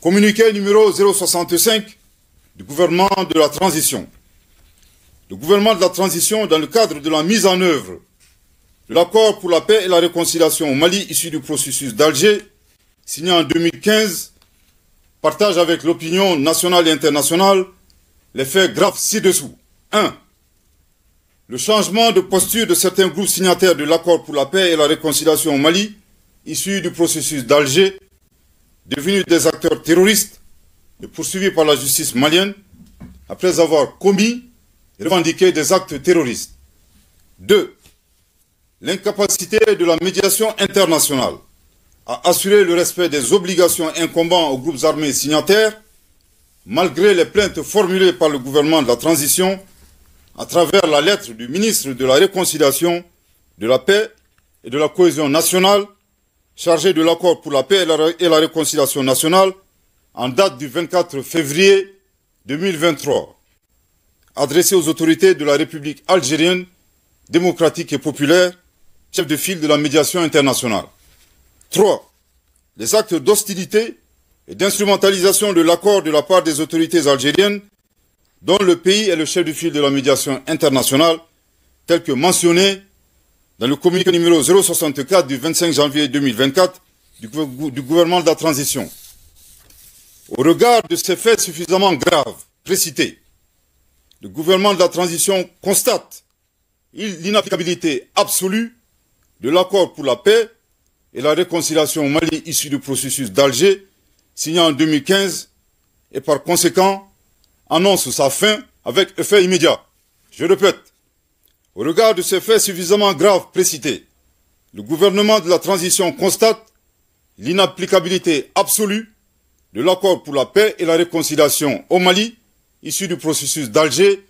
Communiqué numéro 065 du gouvernement de la transition. Le gouvernement de la transition, dans le cadre de la mise en œuvre de l'accord pour la paix et la réconciliation au Mali issu du processus d'Alger, signé en 2015, partage avec l'opinion nationale et internationale les faits graves ci-dessous. 1. Le changement de posture de certains groupes signataires de l'accord pour la paix et la réconciliation au Mali, issu du processus d'Alger, devenus des acteurs terroristes et poursuivis par la justice malienne, après avoir commis et revendiqué des actes terroristes. 2. L'incapacité de la médiation internationale à assurer le respect des obligations incombant aux groupes armés signataires, malgré les plaintes formulées par le gouvernement de la transition à travers la lettre du ministre de la Réconciliation, de la Paix et de la Cohésion nationale, chargé de l'accord pour la paix et la réconciliation nationale, en date du 24 février 2023, adressé aux autorités de la République algérienne, démocratique et populaire, chef de file de la médiation internationale. 3. Les actes d'hostilité et d'instrumentalisation de l'accord de la part des autorités algériennes, dont le pays est le chef de file de la médiation internationale, tel que mentionné dans le communiqué numéro 064 du 25 janvier 2024 du gouvernement de la transition. Au regard de ces faits suffisamment graves précités, le gouvernement de la transition constate l'inapplicabilité absolue de l'accord pour la paix et la réconciliation au Mali issu du processus d'Alger, signé en 2015, et par conséquent annonce sa fin avec effet immédiat. Je répète, au regard de ces faits suffisamment graves précités, le gouvernement de la transition constate l'inapplicabilité absolue de l'accord pour la paix et la réconciliation au Mali, issu du processus d'Alger,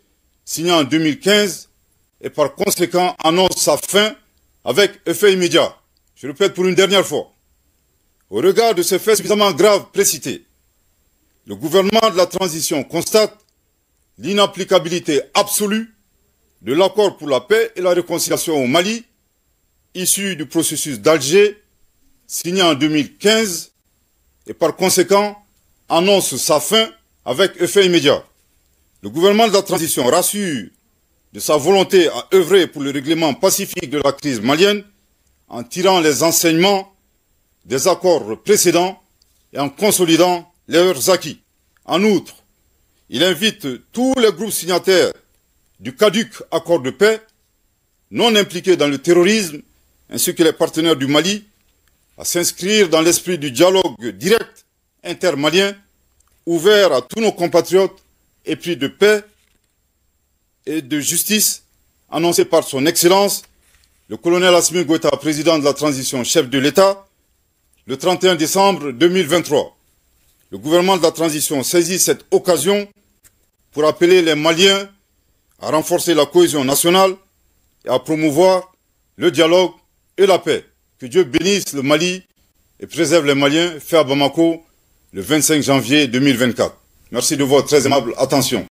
signé en 2015, et par conséquent annonce sa fin avec effet immédiat. Je répète pour une dernière fois. Au regard de ces faits suffisamment graves précités, le gouvernement de la transition constate l'inapplicabilité absolue de l'accord pour la paix et la réconciliation au Mali, issu du processus d'Alger, signé en 2015, et par conséquent annonce sa fin avec effet immédiat. Le gouvernement de la transition rassure de sa volonté à œuvrer pour le règlement pacifique de la crise malienne en tirant les enseignements des accords précédents et en consolidant leurs acquis. En outre, il invite tous les groupes signataires du caduc accord de paix, non impliqués dans le terrorisme, ainsi que les partenaires du Mali, à s'inscrire dans l'esprit du dialogue direct intermalien, ouvert à tous nos compatriotes, épris de paix et de justice, annoncé par son Excellence, le colonel Assimi Goïta, président de la transition, chef de l'État, le 31 décembre 2023. Le gouvernement de la transition saisit cette occasion pour appeler les Maliens à renforcer la cohésion nationale et à promouvoir le dialogue et la paix. Que Dieu bénisse le Mali et préserve les Maliens, fait à Bamako le 25 janvier 2024. Merci de votre très aimable attention.